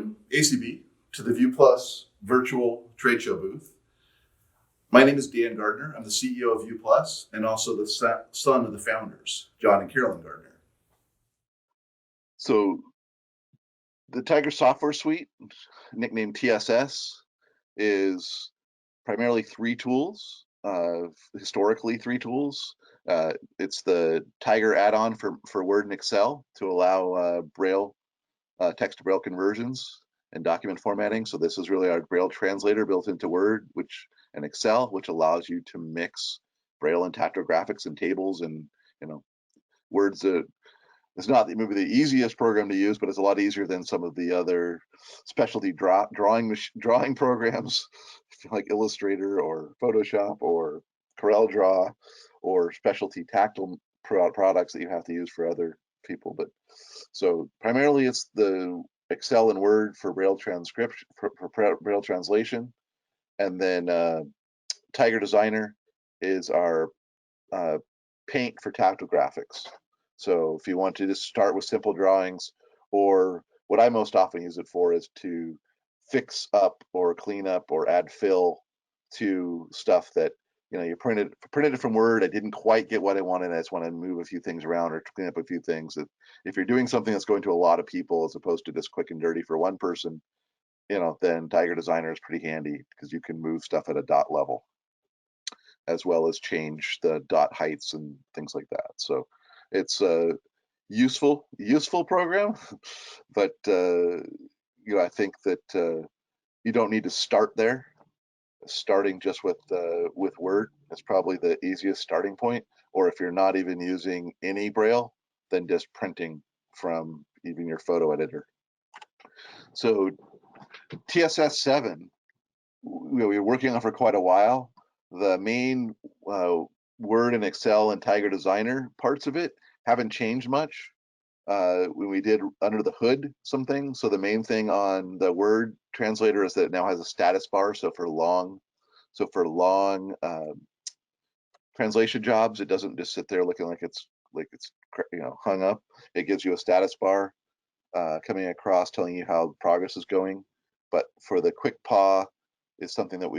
Welcome, ACB, to the View Plus virtual trade show booth. My name is Dan Gardner. I'm the CEO of View Plus and also the son of the founders, John and Carolyn Gardner. So the Tiger software suite, nicknamed TSS, is primarily three tools, historically three tools. It's the Tiger add-on for Word and Excel to allow Braille, text-to-Braille conversions and document formatting. So this is really our Braille translator built into Word and Excel, which allows you to mix Braille and tactographics and tables and words. It's not maybe the easiest program to use, but it's a lot easier than some of the other specialty drawing programs like Illustrator or Photoshop or CorelDRAW or specialty tactile products that you have to use for other people. But so primarily it's the Excel and Word for Braille transcription, for Braille translation, and then Tiger Designer is our paint for tactographics. So if you want to just start with simple drawings, or what I most often use it for is to fix up or clean up or add fill to stuff that you printed it from Word. I didn't quite get what I wanted. I just want to move a few things around or clean up a few things. If you're doing something that's going to a lot of people as opposed to just quick and dirty for one person, then Tiger Designer is pretty handy because you can move stuff at a dot level, as well as change the dot heights and things like that. So it's a useful program, but I think that you don't need to start there. Starting just with Word is probably the easiest starting point. Or if you're not even using any Braille, then just printing from even your photo editor. So TSS 7, we were working on for quite a while. The main Word and Excel and Tiger Designer parts of it haven't changed much. When we did under the hood some things. So the main thing on the Word translator is that it now has a status bar. So for long translation jobs, it doesn't just sit there looking like it's hung up. It gives you a status bar coming across telling you how progress is going. But for the quick paw is something that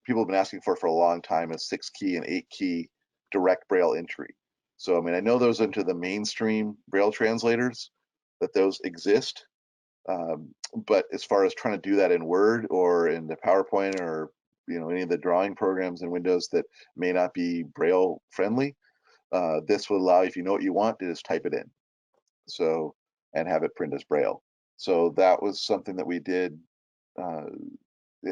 people have been asking for a long time, is 6-key and 8-key direct Braille entry. So, I know those into the mainstream Braille translators, that those exist. But as far as trying to do that in Word or in the PowerPoint or any of the drawing programs in Windows that may not be Braille friendly, this will allow, if you know what you want, to just type it in. So, and have it print as Braille. So that was something that we did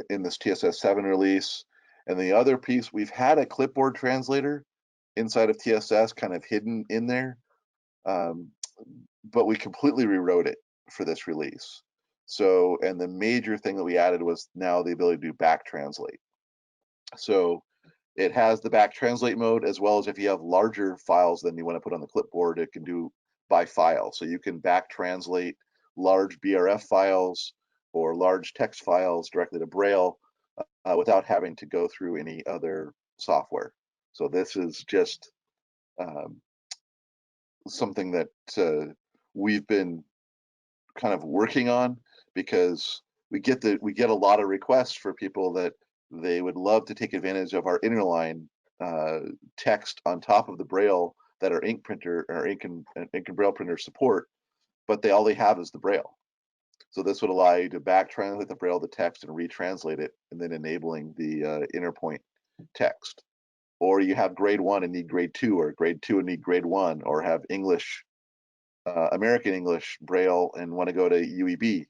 in this TSS 7 release. And the other piece, we've had a clipboard translator inside of TSS kind of hidden in there, but we completely rewrote it for this release. So, and the major thing that we added was now the ability to do back translate. So it has the back translate mode, as well as if you have larger files than you want to put on the clipboard, it can do by file. So you can back translate large BRF files or large text files directly to Braille without having to go through any other software. So this is just something that we've been kind of working on, because we get a lot of requests for people that they would love to take advantage of our interline text on top of the Braille that our ink printer or ink and Braille printer support, but all they have is the Braille. So this would allow you to back translate the Braille, the text, and retranslate it, and then enabling the interpoint text. Or you have grade 1 and need grade 2, or grade 2 and need grade 1, or have English, American English Braille and want to go to UEB.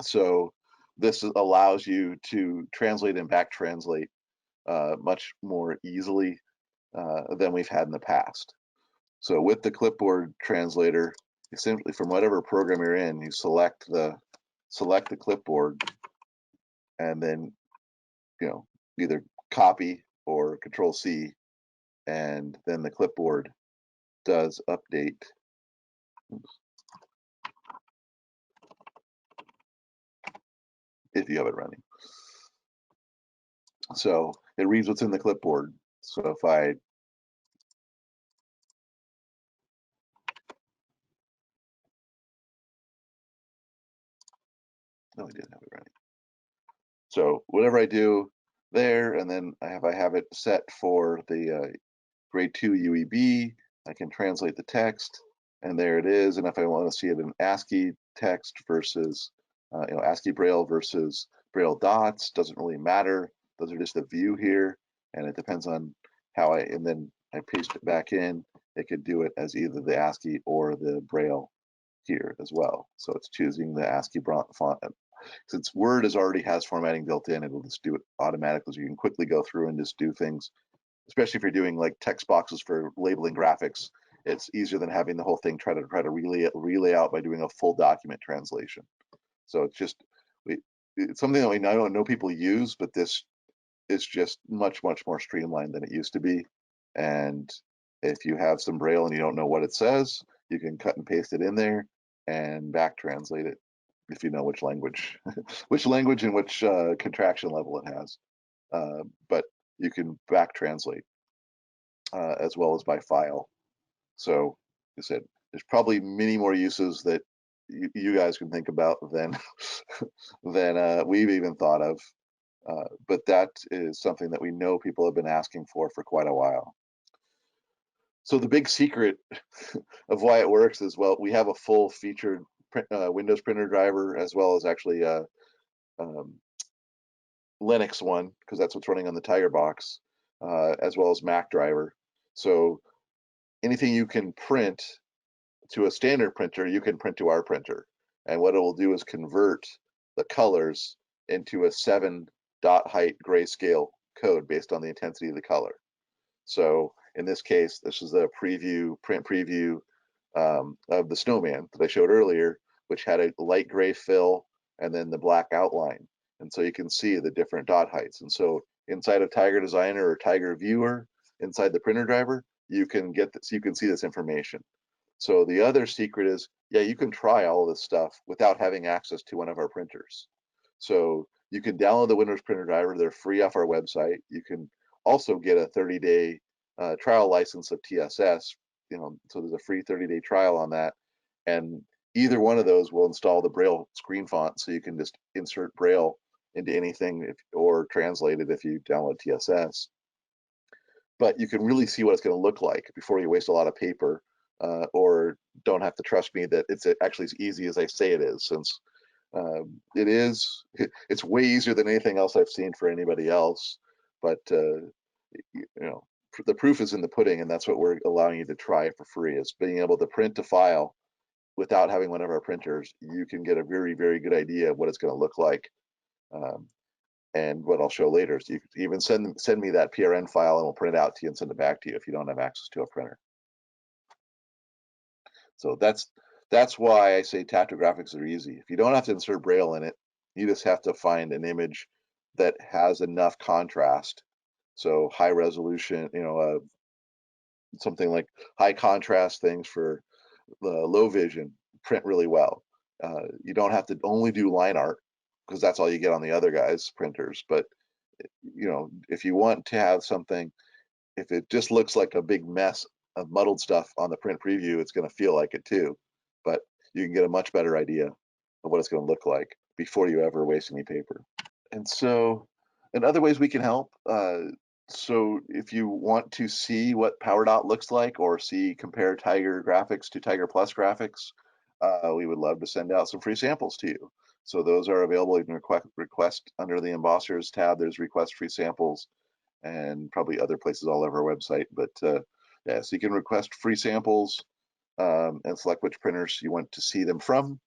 So this allows you to translate and back translate much more easily than we've had in the past. So with the clipboard translator, you simply, from whatever program you're in, you select the clipboard, and then either copy or Control C, and then the clipboard does update. Oops. If you have it running. So it reads what's in the clipboard. So if I No, I didn't have it running. So whatever I do there, and then I have it set for the grade 2 UEB, I can translate the text, and there it is. And if I want to see it in ASCII text versus, ASCII Braille versus Braille dots, doesn't really matter. Those are just the view here, and it depends on and then I paste it back in. It could do it as either the ASCII or the Braille here as well. So it's choosing the ASCII font. Since Word already has formatting built in, it'll just do it automatically. So you can quickly go through and just do things, especially if you're doing like text boxes for labeling graphics. It's easier than having the whole thing try to relay out by doing a full document translation. So it's something that we know people use, but this is just much more streamlined than it used to be. And if you have some Braille and you don't know what it says, you can cut and paste it in there and back translate it if you know which language, which language and which contraction level it has. But you can back translate as well as by file. So, like I said, there's probably many more uses that you guys can think about than than we've even thought of. But that is something that we know people have been asking for quite a while. So the big secret of why it works is, well, we have a full featured Windows printer driver, as well as actually a Linux one, because that's what's running on the Tiger box, as well as Mac driver. So anything you can print to a standard printer, you can print to our printer. And what it will do is convert the colors into a 7 dot height grayscale code based on the intensity of the color. So in this case, this is a print preview of the snowman that I showed earlier, which had a light gray fill and then the black outline. And so you can see the different dot heights. And so inside of Tiger Designer or Tiger Viewer, inside the printer driver, you can get this, you can see this information. So the other secret is, yeah, you can try all of this stuff without having access to one of our printers. So you can download the Windows printer driver. They're free off our website. You can also get a 30-day trial license of TSS. So there's a free 30-day trial on that. And either one of those will install the Braille screen font, so you can just insert Braille into anything or translate it if you download TSS. But you can really see what it's going to look like before you waste a lot of paper, or don't have to trust me that it's actually as easy as I say it is, since it's way easier than anything else I've seen for anybody else. But the proof is in the pudding, and that's what we're allowing you to try for free, is being able to print a file without having one of our printers. You can get a very good idea of what it's going to look like. And what I'll show later is you can even send me that PRN file, and we'll print it out to you and send it back to you if you don't have access to a printer. So that's why I say tactographics are easy. If you don't have to insert Braille in it, you just have to find an image that has enough contrast. So high resolution, something like high contrast things for the low vision print really well. You don't have to only do line art, because that's all you get on the other guys' printers. But if you want to have something, if it just looks like a big mess of muddled stuff on the print preview, it's going to feel like it too. But you can get a much better idea of what it's going to look like before you ever waste any paper. And so, in other ways we can help. So if you want to see what PowerDot looks like, or compare Tiger graphics to Tiger Plus graphics, we would love to send out some free samples to you. So those are available. You can request under the Embossers tab. There's request free samples, and probably other places all over our website. But yeah, so you can request free samples and select which printers you want to see them from.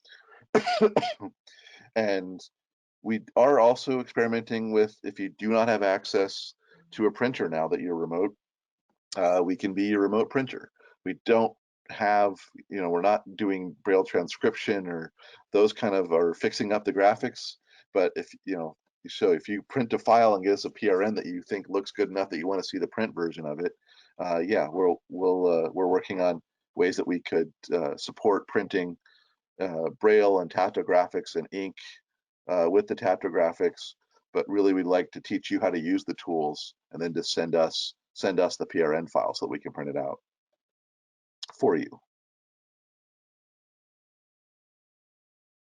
And we are also experimenting with, if you do not have access to a printer now that you're remote, we can be your remote printer. We don't have, we're not doing Braille transcription or those kind of, or fixing up the graphics. But if you print a file and get us a PRN that you think looks good enough that you want to see the print version of it, yeah, we're working on ways that we could support printing Braille and tactographics and ink with the tactographics. But really, we'd like to teach you how to use the tools, and then just send us the PRN file so that we can print it out for you.